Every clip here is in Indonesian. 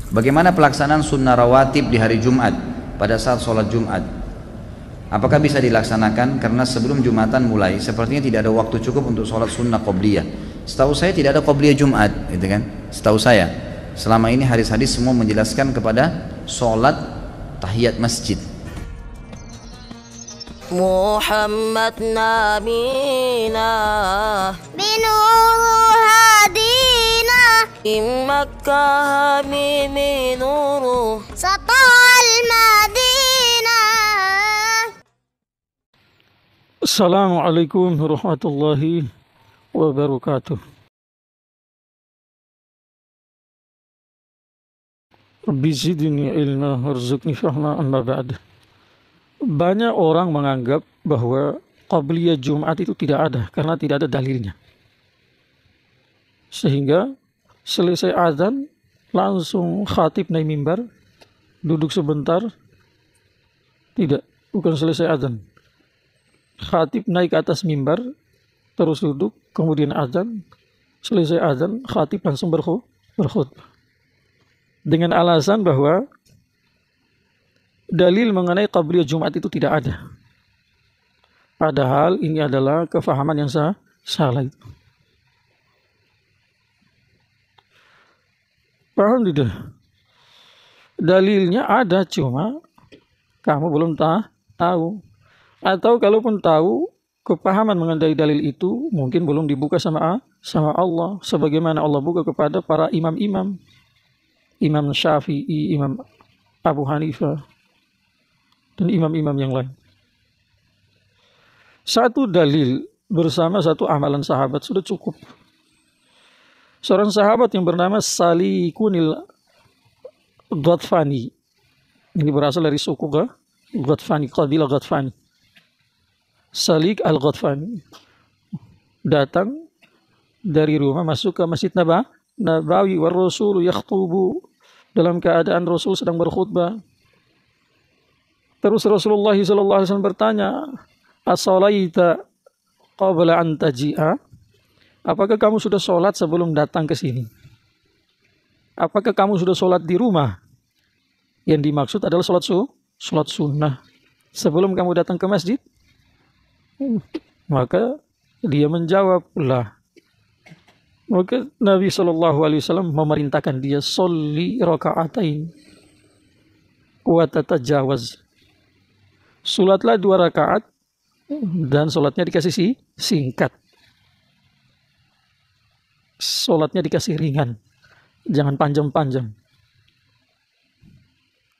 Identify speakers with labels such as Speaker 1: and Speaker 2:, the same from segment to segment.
Speaker 1: Bagaimana pelaksanaan sunnah rawatib di hari Jumat pada saat sholat Jumat? Apakah bisa dilaksanakan? Karena sebelum Jumatan mulai, sepertinya tidak ada waktu cukup untuk sholat sunnah qobliyah. Setahu saya tidak ada qobliyah Jumat, gitu kan? Setahu saya, selama ini hadis-hadis semua menjelaskan kepada sholat tahiyat masjid.
Speaker 2: Muhammad nabina binuru hadina Makkah minuru satal madina.
Speaker 3: Assalamualaikum warahmatullahi wabarakatuh. Rabbi zidni ilma warzuqni fahma, amma ba'd. Banyak orang menganggap bahwa qabliyah Jumat itu tidak ada karena tidak ada dalilnya. Sehingga selesai azan langsung khatib naik mimbar, duduk sebentar. Tidak, bukan selesai azan. Khatib naik ke atas mimbar, terus duduk, kemudian azan. Selesai azan, khatib langsung berkhutbah. Dengan alasan bahwa dalil mengenai qabliyah Jumat itu tidak ada. Padahal ini adalah kefahaman yang salah itu. Paham tidak? Dalilnya ada, cuma kamu belum tahu. Atau kalaupun tahu, kepahaman mengenai dalil itu mungkin belum dibuka sama Allah. Sebagaimana Allah buka kepada para imam-imam. Imam Syafi'i, Imam Abu Hanifah, dan imam-imam yang lain. Satu dalil bersama satu amalan sahabat sudah cukup. Seorang sahabat yang bernama Salikunil Ghadfani, ini berasal dari suku Ghadfani, kabilah Ghadfani. Salik al-Ghadfani datang dari rumah masuk ke Masjid Nabawi wa Rasulu yakhtubu, dalam keadaan Rasul sedang berkhutbah. Terus Rasulullah SAW bertanya, as-salaita qabla an taji'a? Apakah kamu sudah sholat sebelum datang ke sini? Apakah kamu sudah sholat di rumah? Yang dimaksud adalah sholat sunnah sebelum kamu datang ke masjid. Maka dia menjawab, lah. Maka Nabi SAW memerintahkan dia, sholli raka'atain wa tatajawaz. Salatlah 2 rakaat dan salatnya dikasih singkat. Salatnya dikasih ringan, jangan panjang-panjang.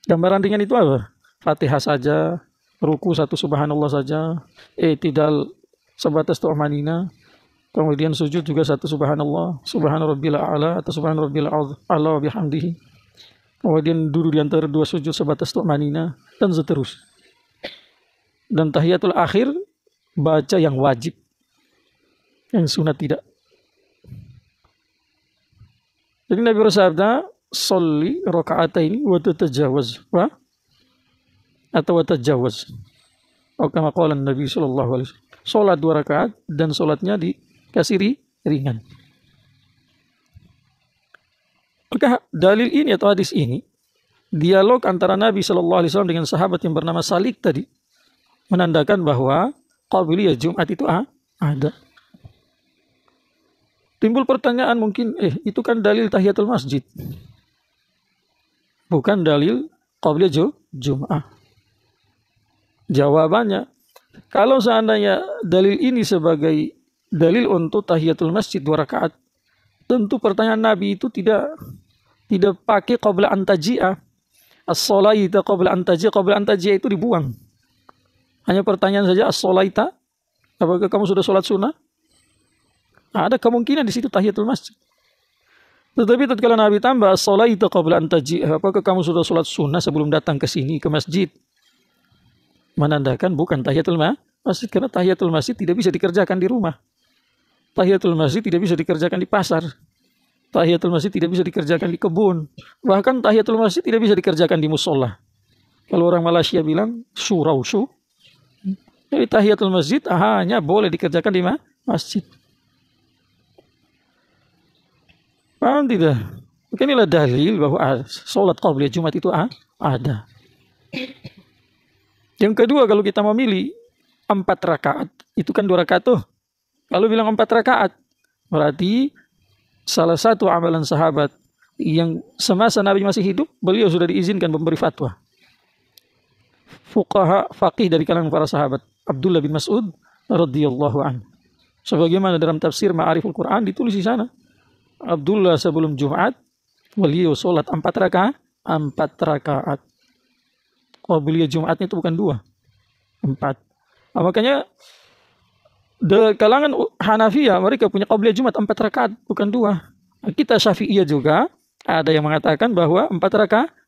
Speaker 3: Gambaran ringan itu apa? Fatihah saja, ruku 1 subhanallah saja, i'tidal sebatas tu'manina, kemudian sujud juga 1 subhanallah, subhana rabbil a'la atau subhana rabbil a'la wa bihamdihi. Kemudian duduk di antara 2 sujud sebatas tu'manina, dan seterusnya. Dan tahiyatul akhir baca yang wajib, yang sunat tidak. Jadi Nabi bersabda, sholli raka'ataini wa tatajawaz, atau wa tajawaz. Atau kama qala Nabi sallallahu alaihi wasallam. Salat 2 rakaat dan salatnya dikasih ringan. Maka dalil ini atau hadis ini, dialog antara Nabi sallallahu alaihi wasallam dengan sahabat yang bernama Salik tadi, menandakan bahwa qabliyah Jumat itu ada. Timbul pertanyaan mungkin, itu kan dalil tahiyatul masjid, bukan dalil qabliyah Jumat. Jawabannya, kalau seandainya dalil ini sebagai dalil untuk tahiyatul masjid 2 rakaat, tentu pertanyaan Nabi itu tidak pakai qabla an taji'a. As-sholaita qabla an taji'a, qabla an taji'a itu dibuang. Hanya pertanyaan saja, as-sholaita, apakah kamu sudah sholat sunnah? Ada kemungkinan di situ tahiyatul masjid. Tetapi tatkala Nabi tambah as-sholaita qabla an taji'a, apakah kamu sudah sholat sunnah sebelum datang ke sini, ke masjid? Menandakan bukan tahiyatul masjid, karena tahiyatul masjid tidak bisa dikerjakan di rumah. Tahiyatul masjid tidak bisa dikerjakan di pasar. Tahiyatul masjid tidak bisa dikerjakan di kebun. Bahkan tahiyatul masjid tidak bisa dikerjakan di musola. Kalau orang Malaysia bilang surau. Jadi tahiyatul masjid hanya boleh dikerjakan di masjid. Paham tidak? Maka inilah dalil bahwa sholat qabliyah Jumat itu ada. Yang kedua, kalau kita memilih 4 rakaat, itu kan 2 rakaat tuh. Kalau bilang 4 rakaat, berarti salah satu amalan sahabat yang semasa Nabi masih hidup, beliau sudah diizinkan memberi fatwa. Fuqaha faqih dari kalangan para sahabat, Abdullah bin Mas'ud radhiyallahu anhu. Sebagaimana dalam tafsir Ma'ariful Quran ditulis di sana, Abdullah sebelum Jumat beliau sholat 4 rakaat, 4 rakaat. Qabliyah Jumatnya itu bukan 2, 4. Nah, makanya di kalangan Hanafiyah mereka punya qabliyah Jumat 4 rakaat, bukan 2. Kita Syafi'iyah juga ada yang mengatakan bahwa 4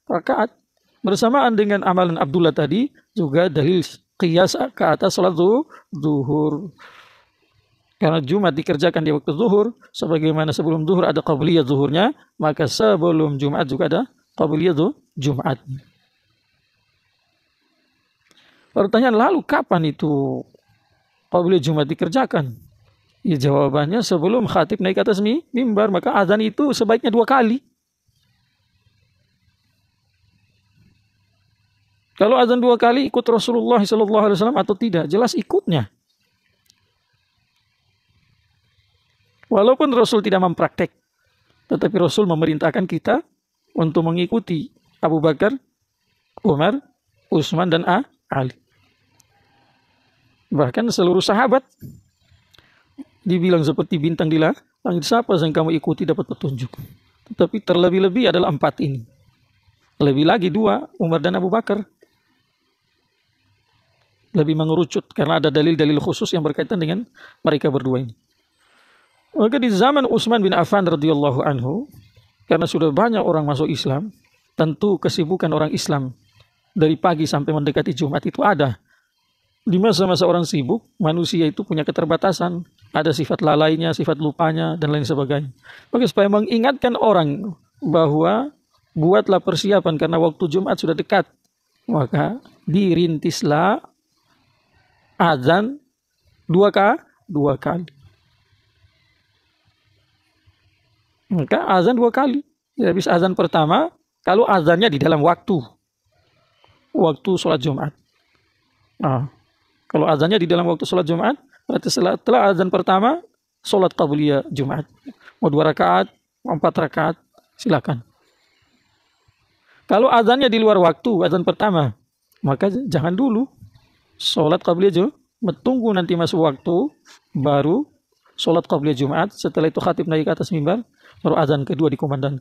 Speaker 3: rakaat. Bersamaan dengan amalan Abdullah tadi juga dalil qiyas ke atas sholat zuhur. Karena Jumat dikerjakan di waktu zuhur, sebagaimana sebelum zuhur ada qabliyah zuhurnya, maka sebelum Jumat juga ada qabliyah Jumat. Pertanyaan, lalu kapan itu qabliyah Jumat dikerjakan? Ya, jawabannya sebelum khatib naik ke atas mimbar, maka azan itu sebaiknya 2 kali. Kalau azan 2 kali ikut Rasulullah SAW atau tidak? Jelas ikutnya. Walaupun Rasul tidak mempraktek, tetapi Rasul memerintahkan kita untuk mengikuti Abu Bakar, Umar, Utsman, dan Ali. Bahkan seluruh sahabat dibilang seperti bintang di langit, siapa yang kamu ikuti dapat petunjuk. Tetapi terlebih-lebih adalah 4 ini. Lebih lagi 2, Umar dan Abu Bakar. Lebih mengerucut karena ada dalil-dalil khusus yang berkaitan dengan mereka berdua ini. Maka di zaman Utsman bin Affan radhiyallahu anhu, karena sudah banyak orang masuk Islam, tentu kesibukan orang Islam dari pagi sampai mendekati Jumat itu ada. Di masa-masa orang sibuk, manusia itu punya keterbatasan, ada sifat lalainya, sifat lupanya, dan lain sebagainya. Maka supaya mengingatkan orang bahwa buatlah persiapan karena waktu Jumat sudah dekat, maka dirintislah azan 2 kali. Maka azan 2 kali. Habis azan pertama, kalau azannya di dalam waktu sholat Jumat. Nah, kalau azannya di dalam waktu sholat Jumat, berarti setelah azan pertama, sholat qabliyah Jumat. Mau 2 rakaat, mau 4 rakaat, silakan. Kalau azannya di luar waktu, azan pertama, maka jangan dulu sholat qabliyah Jumat. Tunggu nanti masuk waktu, baru sholat qabliyah Jumat. Setelah itu khatib naik ke atas mimbar, baru azan kedua dikumandangkan.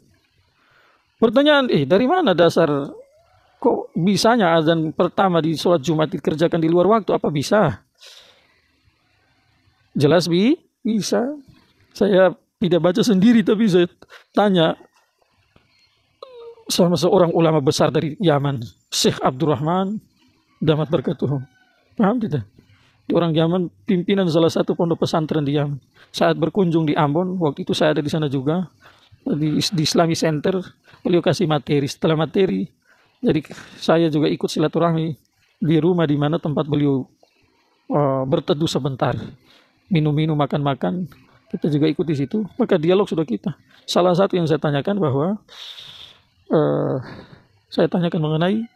Speaker 3: Pertanyaan, dari mana dasar kok bisanya azan pertama di sholat Jumat dikerjakan di luar waktu? Apa bisa? Jelas bisa. Saya tidak baca sendiri, tapi saya tanya sama seorang ulama besar dari Yaman, Syekh Abdurrahman Damat Barakatuh. Paham tidak? Orang Yaman, pimpinan salah satu pondok pesantren di Yaman. Saat berkunjung di Ambon, waktu itu saya ada di sana juga, di Islamic Center, beliau kasih materi. Setelah materi, jadi saya juga ikut silaturahmi di rumah di mana tempat beliau berteduh sebentar, minum-minum, makan-makan. Kita juga ikut di situ. Maka dialog sudah kita. Salah satu yang saya tanyakan bahwa saya tanyakan mengenai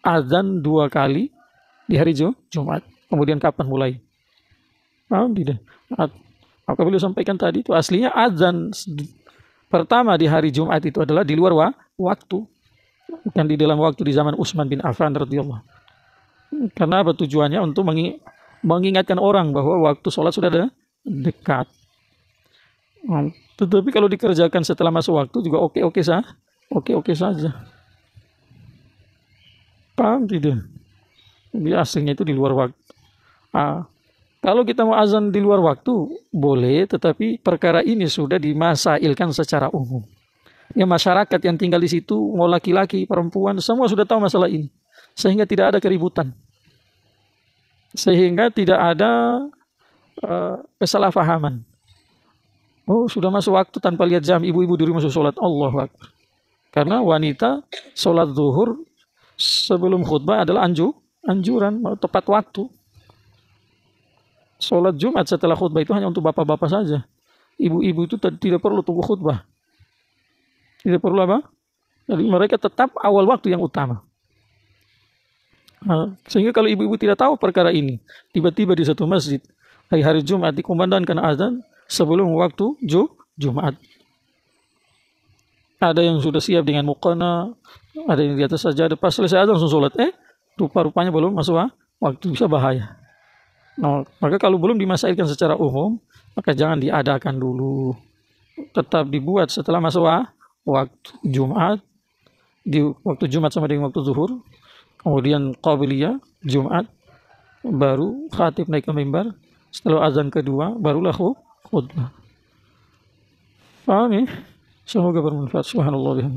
Speaker 3: azan 2 kali di hari Jumat. Kemudian kapan mulai? Paham tidak? Maka beliau sampaikan tadi itu aslinya azan pertama di hari Jumat itu adalah di luar waktu, bukan di dalam waktu di zaman Utsman bin Affan radhiyallahu. Karena apa tujuannya? Untuk mengingatkan orang bahwa waktu sholat sudah dekat. Tetapi kalau dikerjakan setelah masuk waktu juga oke-oke saja. Paham tidak? Jadi aslinya itu di luar waktu. Kalau kita mau azan di luar waktu, boleh, tetapi perkara ini sudah dimasailkan secara umum. Ya, masyarakat yang tinggal di situ, mau laki-laki, perempuan, semua sudah tahu masalah ini. Sehingga tidak ada keributan. Sehingga tidak ada kesalahpahaman. Oh, sudah masuk waktu tanpa lihat jam, ibu-ibu di rumah sholat. Allahu Akbar. Karena wanita sholat zuhur sebelum khutbah adalah anjuran, tepat waktu. Sholat Jumat setelah khutbah itu hanya untuk bapak-bapak saja. Ibu-ibu itu tidak perlu tunggu khutbah. Tidak perlu apa? Jadi mereka tetap awal waktu yang utama. Nah, sehingga kalau ibu-ibu tidak tahu perkara ini, tiba-tiba di satu masjid hari Jumat dikumandangkan azan sebelum waktu Jumat. Ada yang sudah siap dengan mukana, ada yang di atas saja. Pas selesai azan langsung sholat. Rupa-rupanya belum masuk waktu, bisa bahaya. Nah, maka kalau belum dimasailkan secara umum, maka jangan diadakan dulu. Tetap dibuat setelah masuk waktu Jumat, di waktu Jumat sama dengan waktu zuhur, kemudian Qabiliyah Jumat, baru khatib naik ke mimbar, setelah azan kedua barulah khutbah. Paham ya? Semoga bermanfaat. Subhanallah.